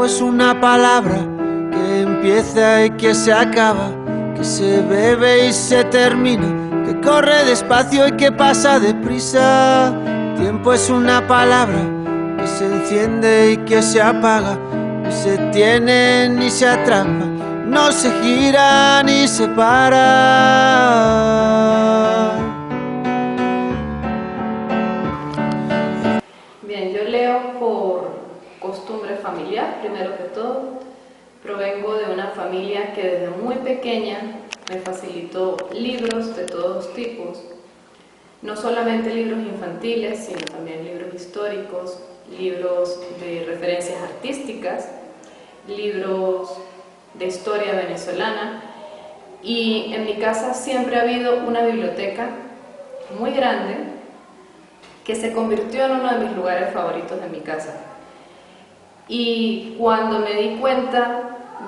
tiempo es una palabra que empieza y que se acaba, que se bebe y se termina, que corre despacio y que pasa deprisa. Tiempo es una palabra que se enciende y que se apaga, no se tiene ni se atrapa, no se gira ni se para. Bien, yo leo por costumbre familiar, primero que todo. Provengo de una familia que desde muy pequeña me facilitó libros de todos tipos, no solamente libros infantiles, sino también libros históricos, libros de referencias artísticas, libros de historia venezolana, y en mi casa siempre ha habido una biblioteca muy grande que se convirtió en uno de mis lugares favoritos de mi casa. Y cuando me di cuenta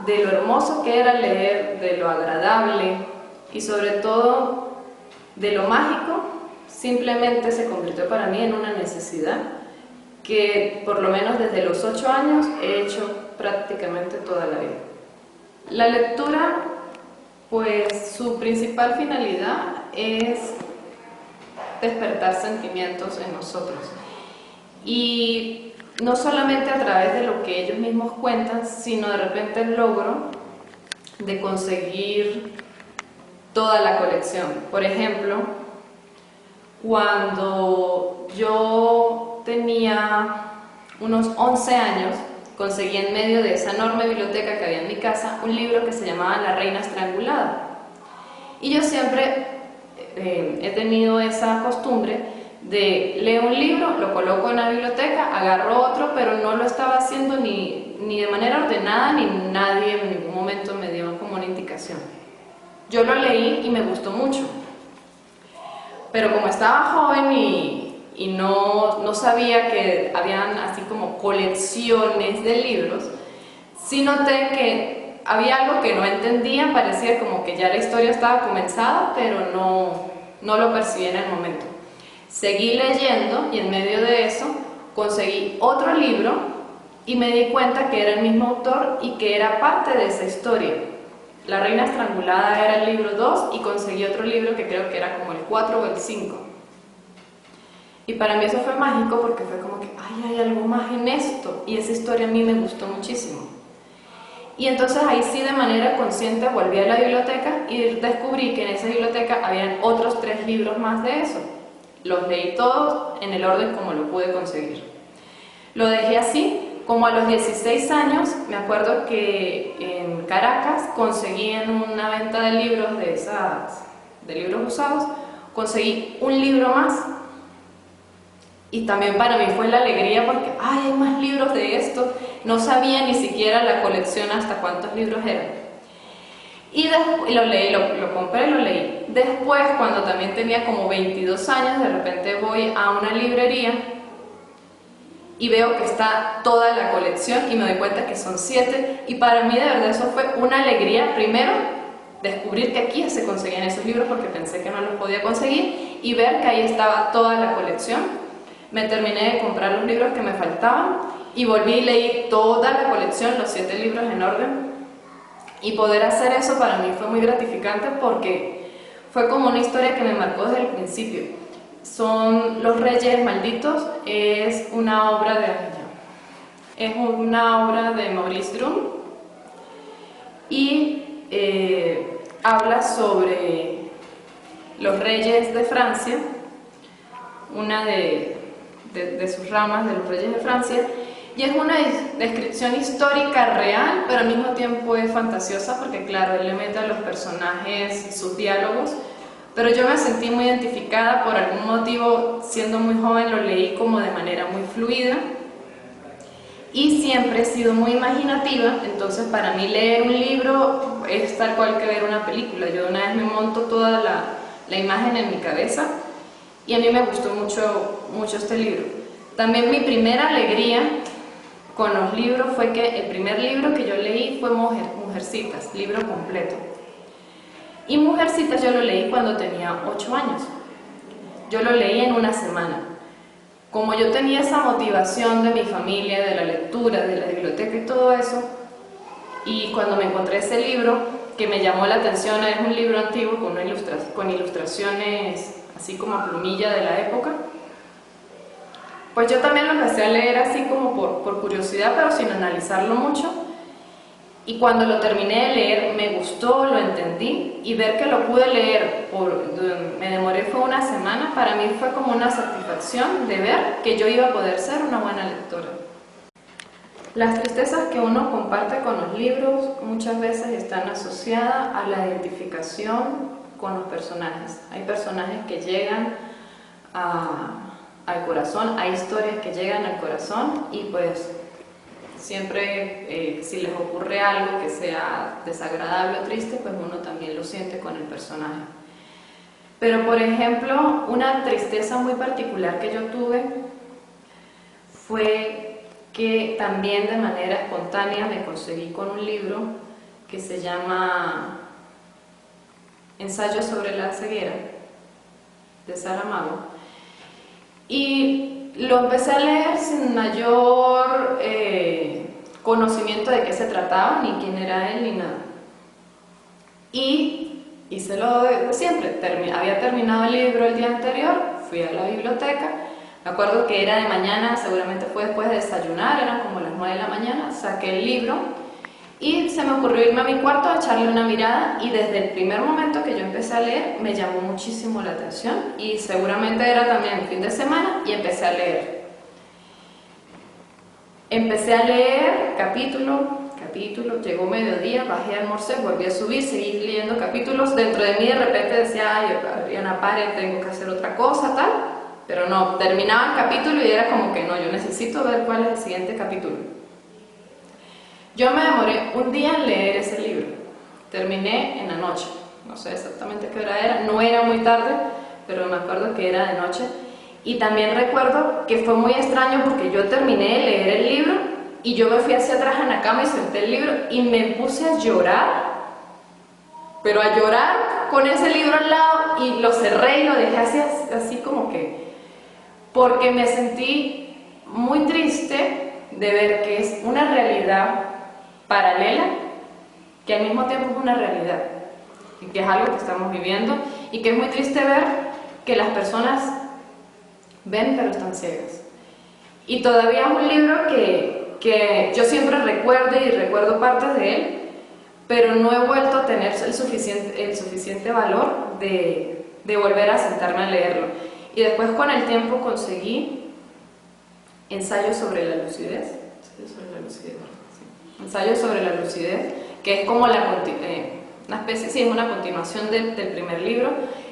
de lo hermoso que era leer, de lo agradable y sobre todo de lo mágico, simplemente se convirtió para mí en una necesidad que por lo menos desde los 8 años he hecho prácticamente toda la vida. La lectura, pues su principal finalidad es despertar sentimientos en nosotros, y no solamente a través de lo que ellos mismos cuentan, sino de repente el logro de conseguir toda la colección. Por ejemplo, cuando yo tenía unos 11 años, conseguí en medio de esa enorme biblioteca que había en mi casa un libro que se llamaba La Reina Estrangulada. Y yo siempre he tenido esa costumbre de leer un libro, lo coloco en la biblioteca, agarro otro, pero no lo estaba haciendo ni de manera ordenada, ni nadie en ningún momento me dio como una indicación. Yo lo leí y me gustó mucho, pero como estaba joven y no sabía que habían así como colecciones de libros, sí noté que había algo que no entendía, parecía como que ya la historia estaba comenzada, pero no lo percibí en el momento. Seguí leyendo y en medio de eso conseguí otro libro y me di cuenta que era el mismo autor y que era parte de esa historia. La Reina Estrangulada era el libro 2 y conseguí otro libro que creo que era como el 4 o el 5. Y para mí eso fue mágico porque fue como que, ay, hay algo más en esto, y esa historia a mí me gustó muchísimo. Y entonces ahí sí de manera consciente volví a la biblioteca y descubrí que en esa biblioteca habían otros 3 libros más de eso. Los leí todos en el orden como lo pude conseguir. Lo dejé así, como a los 16 años, me acuerdo que en Caracas conseguí en una venta de libros de libros usados, conseguí un libro más. Y también para mí fue la alegría porque, ay, hay más libros de esto. No sabía ni siquiera la colección hasta cuántos libros eran. Y lo leí, lo compré, lo leí. Después, cuando también tenía como 22 años, de repente voy a una librería y veo que está toda la colección y me doy cuenta que son 7. Y para mí de verdad eso fue una alegría. Primero, descubrir que aquí se conseguían esos libros porque pensé que no los podía conseguir, y ver que ahí estaba toda la colección. Me terminé de comprar los libros que me faltaban y volví y leí toda la colección, los 7 libros en orden. Y poder hacer eso para mí fue muy gratificante porque fue como una historia que me marcó desde el principio. Son Los Reyes Malditos, es una obra de Maurice Drumm y habla sobre los reyes de Francia, una de sus ramas de los reyes de Francia, y es una descripción histórica real, pero al mismo tiempo es fantasiosa porque claro, él le mete a los personajes sus diálogos, pero yo me sentí muy identificada por algún motivo. Siendo muy joven lo leí como de manera muy fluida y siempre he sido muy imaginativa, entonces para mí leer un libro es tal cual que ver una película. Yo de una vez me monto toda la imagen en mi cabeza y a mí me gustó mucho este libro. También mi primera alegría con los libros fue que el primer libro que yo leí fue Mujercitas, libro completo. Y Mujercitas yo lo leí cuando tenía 8 años. Yo lo leí en una semana. como yo tenía esa motivación de mi familia, de la lectura, de la biblioteca y todo eso, y cuando me encontré ese libro que me llamó la atención, es un libro antiguo con ilustraciones así como a plumilla de la época, pues yo también lo empecé a leer así como por curiosidad, pero sin analizarlo mucho. Y cuando lo terminé de leer, me gustó, lo entendí, y ver que lo pude leer, me demoré fue una semana, para mí fue como una satisfacción de ver que yo iba a poder ser una buena lectora. Las tristezas que uno comparte con los libros muchas veces están asociadas a la identificación con los personajes. Hay personajes que llegan al corazón, hay historias que llegan al corazón, y pues siempre si les ocurre algo que sea desagradable o triste, pues uno también lo siente con el personaje. Pero por ejemplo, una tristeza muy particular que yo tuve fue que también de manera espontánea me conseguí con un libro que se llama Ensayo sobre la ceguera, de Saramago, y lo empecé a leer sin mayor conocimiento de qué se trataba, ni quién era él, ni nada. Y hice lo de siempre, había terminado el libro el día anterior, fui a la biblioteca, me acuerdo que era de mañana, seguramente fue después de desayunar, eran como las 9 de la mañana, saqué el libro y se me ocurrió irme a mi cuarto a echarle una mirada, y desde el primer momento que yo empecé a leer me llamó muchísimo la atención, y seguramente era también fin de semana, y empecé a leer. Empecé a leer capítulo, llegó mediodía, bajé a almorzar, volví a subir, seguí leyendo capítulos. Dentro de mí de repente decía, ay, Adriana, pare, tengo que hacer otra cosa, tal, pero no, terminaba el capítulo y era como que no, yo necesito ver cuál es el siguiente capítulo. Yo me demoré un día en leer ese libro, terminé en la noche, no sé exactamente qué hora era, no era muy tarde, pero me acuerdo que era de noche. Y también recuerdo que fue muy extraño porque yo terminé de leer el libro y yo me fui hacia atrás en la cama y senté el libro y me puse a llorar, pero a llorar con ese libro al lado, y lo cerré y lo dejé así como que, porque me sentí muy triste de ver que es una realidad paralela, que al mismo tiempo es una realidad, y que es algo que estamos viviendo, y que es muy triste ver que las personas ven pero están ciegas. Y todavía es un libro que yo siempre recuerdo partes de él, pero no he vuelto a tener el suficiente valor de volver a sentarme a leerlo. Y después con el tiempo conseguí Ensayo sobre la lucidez, Ensayo sobre la lucidez, que es como una especie, sí, es una continuación del primer libro.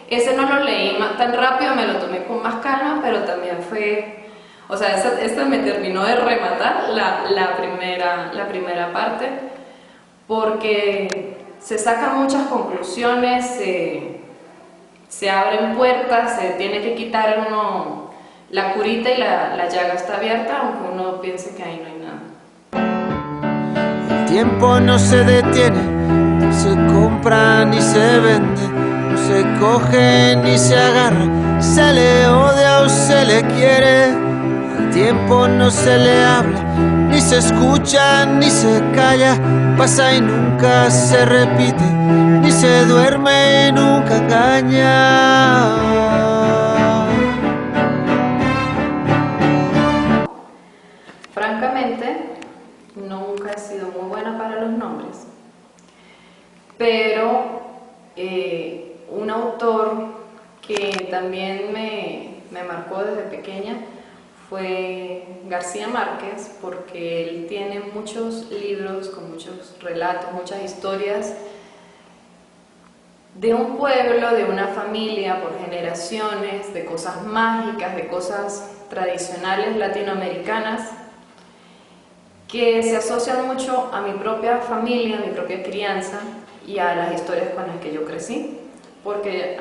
Ese no lo leí tan rápido, me lo tomé con más calma, pero también fue, o sea, este me terminó de rematar la primera parte, porque se sacan muchas conclusiones, se abren puertas, se tiene que quitar uno la curita y la llaga está abierta, aunque uno piense que ahí no hay nada. El tiempo no se detiene, no se compra ni se vende, no se coge ni se agarra, se le odia o se le quiere. Al tiempo no se le habla, ni se escucha ni se calla, pasa y nunca se repite, ni se duerme y nunca engaña. Francamente, nunca he sido muy buena para los nombres, pero un autor que también me marcó desde pequeña fue García Márquez, porque él tiene muchos libros con muchos relatos, muchas historias de un pueblo, de una familia por generaciones, de cosas mágicas, de cosas tradicionales latinoamericanas que se asocian mucho a mi propia familia, a mi propia crianza y a las historias con las que yo crecí, porque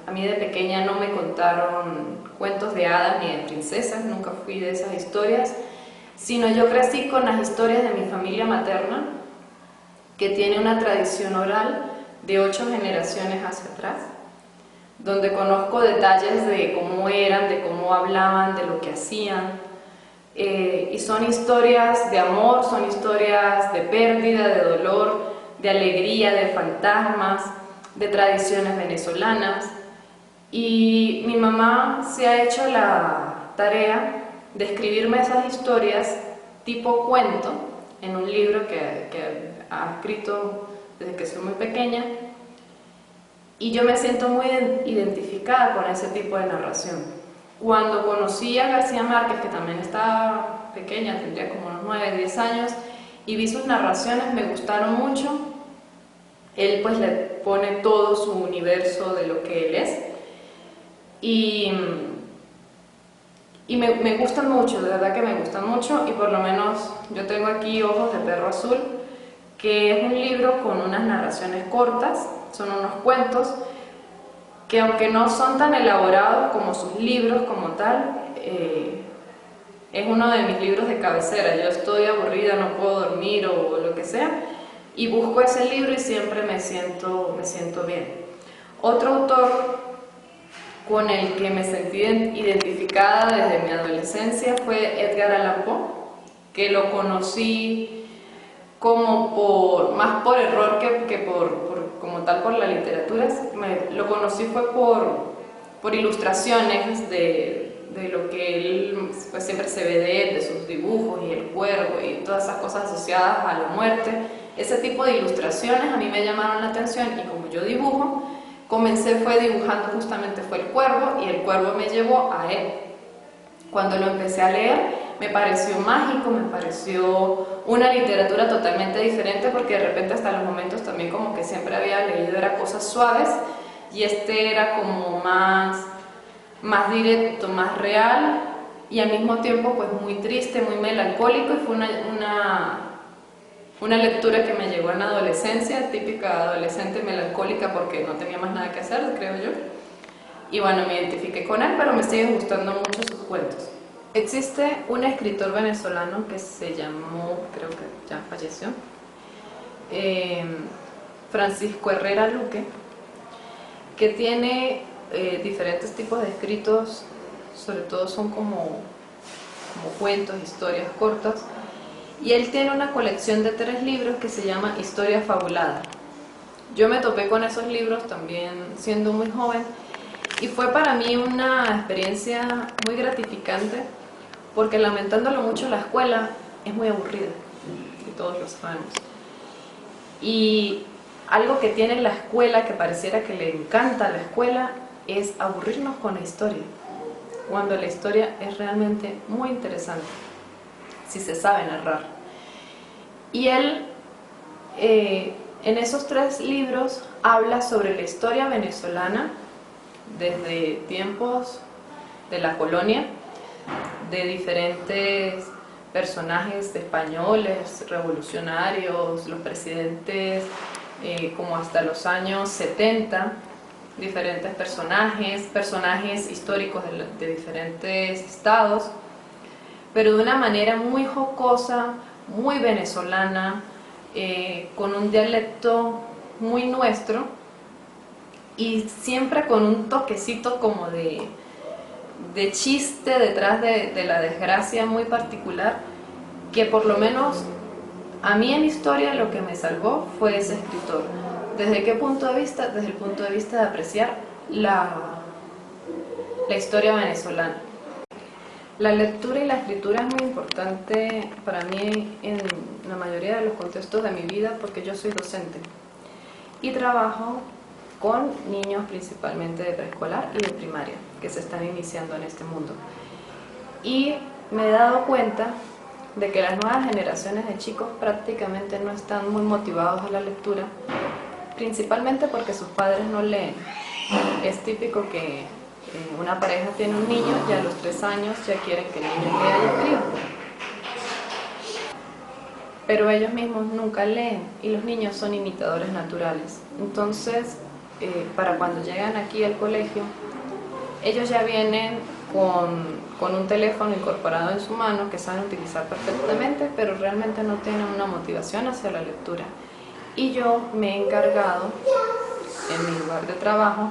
a mí de pequeña no me contaron cuentos de hadas ni de princesas, nunca fui de esas historias, sino yo crecí con las historias de mi familia materna, que tiene una tradición oral de 8 generaciones hacia atrás, donde conozco detalles de cómo eran, de cómo hablaban, de lo que hacían. Y son historias de amor, son historias de pérdida, de dolor, de alegría, de fantasmas, de tradiciones venezolanas. Y mi mamá se ha hecho la tarea de escribirme esas historias tipo cuento en un libro que ha escrito desde que soy muy pequeña, y yo me siento muy identificada con ese tipo de narración. Cuando conocí a García Márquez, que también estaba pequeña, tendría como unos 9, 10 años, y vi sus narraciones, me gustaron mucho. Él pues le pone todo su universo de lo que él es, y me gustan mucho, de verdad que me gustan mucho, y por lo menos yo tengo aquí Ojos de Perro Azul, que es un libro con unas narraciones cortas, son unos cuentos, que aunque no son tan elaborados como sus libros como tal, es uno de mis libros de cabecera. Yo estoy aburrida, no puedo dormir o lo que sea, y busco ese libro y siempre me siento bien. Otro autor con el que me sentí identificada desde mi adolescencia fue Edgar Allan Poe, que lo conocí como más por error que como tal por la literatura. Lo conocí fue por ilustraciones de lo que él pues siempre se ve de él, de sus dibujos y el cuervo y todas esas cosas asociadas a la muerte. Ese tipo de ilustraciones a mí me llamaron la atención, y como yo dibujo, fue dibujando justamente fue el cuervo, y el cuervo me llevó a él. Cuando lo empecé a leer me pareció mágico, me pareció una literatura totalmente diferente, porque de repente hasta los momentos también como que siempre había leído era cosas suaves, y este era como más directo, más real, y al mismo tiempo pues muy triste, muy melancólico, y fue una lectura que me llegó en la adolescencia, típica adolescente melancólica porque no tenía más nada que hacer, creo yo. Y bueno, me identifiqué con él, pero me siguen gustando mucho sus cuentos. Existe un escritor venezolano que se llamó, creo que ya falleció, Francisco Herrera Luque, que tiene diferentes tipos de escritos, sobre todo son como cuentos, historias cortas, y él tiene una colección de 3 libros que se llama Historia Fabulada. Yo me topé con esos libros también siendo muy joven, y fue para mí una experiencia muy gratificante, porque lamentándolo mucho la escuela es muy aburrida, y todos lo sabemos. Y algo que tiene la escuela, que pareciera que le encanta a la escuela, es aburrirnos con la historia, cuando la historia es realmente muy interesante, si se sabe narrar. Y él, en esos 3 libros, habla sobre la historia venezolana, desde tiempos de la colonia, de diferentes personajes españoles, revolucionarios, los presidentes, como hasta los años 70, diferentes personajes históricos de diferentes estados, pero de una manera muy jocosa, muy venezolana, con un dialecto muy nuestro, y siempre con un toquecito como de chiste detrás de la desgracia muy particular, que por lo menos a mí en historia lo que me salvó fue ese escritor. ¿Desde qué punto de vista? Desde el punto de vista de apreciar la historia venezolana. La lectura y la escritura es muy importante para mí en la mayoría de los contextos de mi vida, porque yo soy docente y trabajo con niños principalmente de preescolar y de primaria, que se están iniciando en este mundo. Y me he dado cuenta de que las nuevas generaciones de chicos prácticamente no están muy motivados a la lectura, principalmente porque sus padres no leen. Es típico que una pareja tiene un niño y a los 3 años ya quieren que el niño lea y escriba. Pero ellos mismos nunca leen, y los niños son imitadores naturales. Entonces, para cuando llegan aquí al colegio, ellos ya vienen con un teléfono incorporado en su mano que saben utilizar perfectamente, pero realmente no tienen una motivación hacia la lectura. Y yo me he encargado, en mi lugar lugar de trabajo,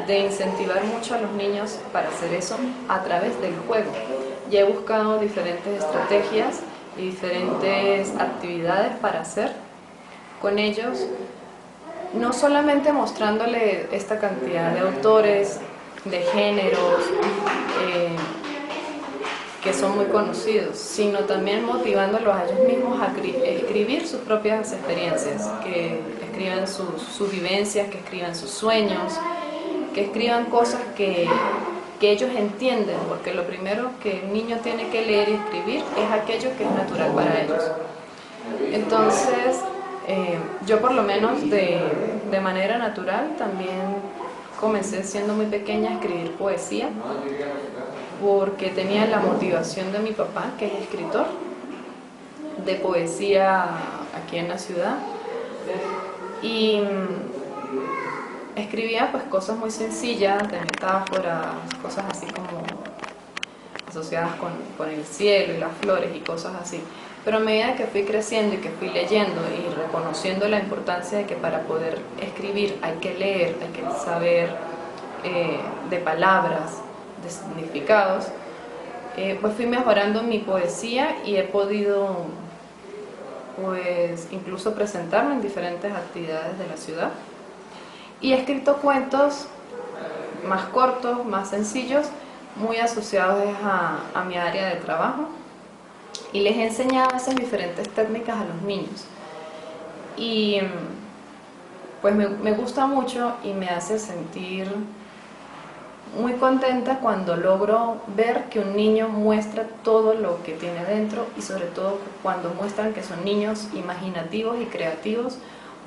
de incentivar mucho a los niños para hacer eso a través del juego. Y he buscado diferentes estrategias y diferentes actividades para hacer con ellos, no solamente mostrándole esta cantidad de autores, de géneros, que son muy conocidos, sino también motivándolos a ellos mismos a escribir sus propias experiencias, que escriban sus vivencias, que escriban sus sueños, que escriban cosas que ellos entienden, porque lo primero que el niño tiene que leer y escribir es aquello que es natural para ellos. Entonces, yo por lo menos de manera natural también comencé siendo muy pequeña a escribir poesía, porque tenía la motivación de mi papá, que es escritor de poesía aquí en la ciudad, y escribía pues cosas muy sencillas, de metáforas, cosas así como asociadas con el cielo y las flores y cosas así. Pero a medida que fui creciendo y que fui leyendo y reconociendo la importancia de que para poder escribir hay que leer, hay que saber de palabras, de significados, pues fui mejorando mi poesía y he podido pues incluso presentarme en diferentes actividades de la ciudad. Y he escrito cuentos más cortos, más sencillos, muy asociados a mi área de trabajo, y les he enseñado esas diferentes técnicas a los niños. Y pues me gusta mucho y me hace sentir muy contenta cuando logro ver que un niño muestra todo lo que tiene dentro, y sobre todo cuando muestran que son niños imaginativos y creativos,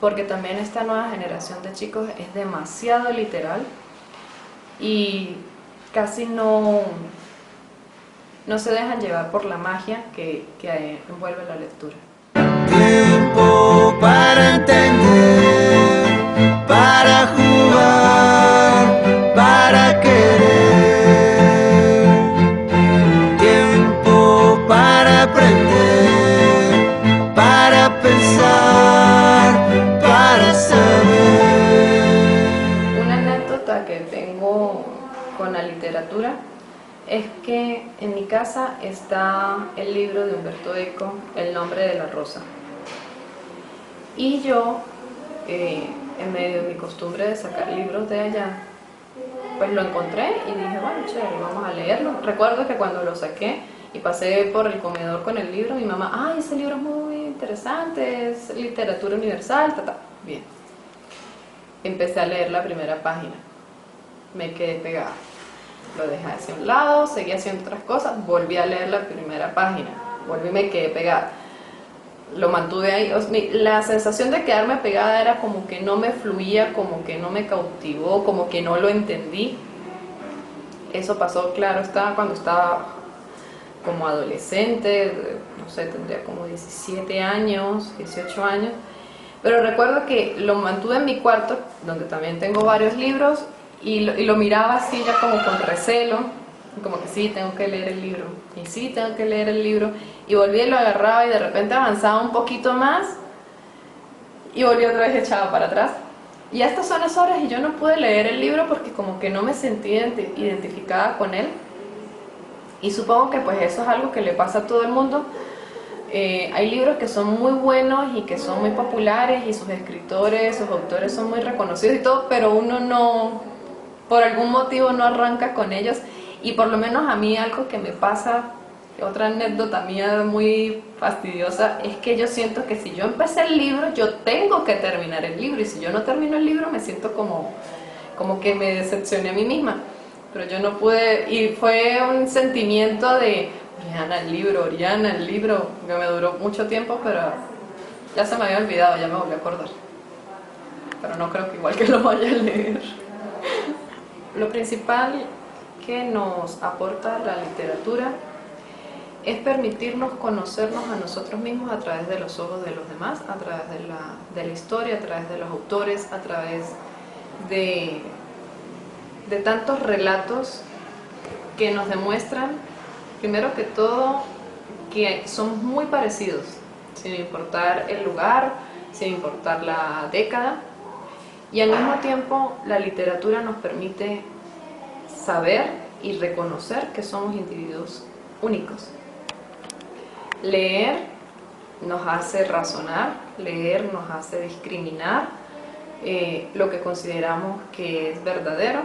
porque también esta nueva generación de chicos es demasiado literal y casi no se dejan llevar por la magia que envuelve la lectura. Tiempo para entender, para jugar, para querer. Tiempo para aprender, para pensar, para saber. Una anécdota que tengo con la literatura es que en mi casa está el libro de Humberto Eco, El nombre de la rosa. Y yo, en medio de mi costumbre de sacar libros de allá, pues lo encontré y dije, bueno, chévere, vamos a leerlo. Recuerdo que cuando lo saqué y pasé por el comedor con el libro, mi mamá, ay, ese libro es muy interesante, es literatura universal, Bien. Empecé a leer la primera página, me quedé pegada. Lo dejé hacia un lado, seguí haciendo otras cosas, volví a leer la primera página, volví y me quedé pegada. Lo mantuve ahí. La sensación de quedarme pegada era como que no me fluía, como que no me cautivó, como que no lo entendí. Eso pasó, claro, cuando estaba como adolescente, no sé, tendría como 17 años, 18 años. Pero recuerdo que lo mantuve en mi cuarto, donde también tengo varios libros, y lo miraba así ya como con recelo, como que sí, tengo que leer el libro, y sí, tengo que leer el libro, y volví y lo agarraba y de repente avanzaba un poquito más y volví otra vez echada para atrás. Y a estas son las horas y yo no pude leer el libro porque como que no me sentí identificada con él, y supongo que pues eso es algo que le pasa a todo el mundo. Hay libros que son muy buenos y que son muy populares y sus escritores, sus autores son muy reconocidos y todo, pero uno no, por algún motivo no arranca con ellos. Y por lo menos a mí algo que me pasa, otra anécdota mía muy fastidiosa, es que yo siento que si yo empecé el libro, yo tengo que terminar el libro, y si yo no termino el libro me siento como que me decepcioné a mí misma. Pero yo no pude, y fue un sentimiento de Oriana, el libro, que me duró mucho tiempo, pero ya se me había olvidado, ya me volví a acordar. Pero no creo que igual que lo vaya a leer. Lo principal que nos aporta la literatura es permitirnos conocernos a nosotros mismos a través de los ojos de los demás, a través de la historia, a través de los autores, a través de tantos relatos que nos demuestran, primero que todo, que somos muy parecidos, sin importar el lugar, sin importar la década. Y al mismo tiempo la literatura nos permite saber y reconocer que somos individuos únicos. Leer nos hace razonar, leer nos hace discriminar lo que consideramos que es verdadero,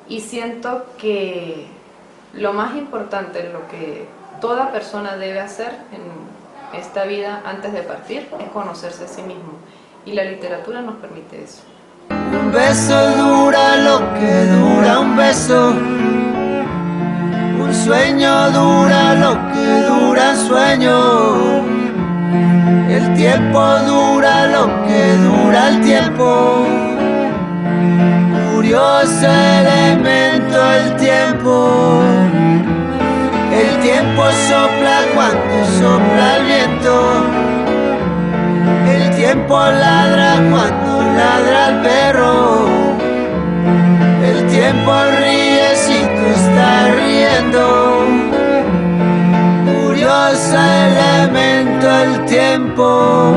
y siento que lo más importante, lo que toda persona debe hacer en esta vida antes de partir, es conocerse a sí mismo, y la literatura nos permite eso. Un beso dura lo que dura un beso, un sueño dura lo que dura un sueño, el tiempo dura lo que dura el tiempo, curioso elemento el tiempo sopla cuando sopla el viento, el tiempo ladra cuando ladra el perro, el tiempo ríe si tú estás riendo, curioso elemento el tiempo.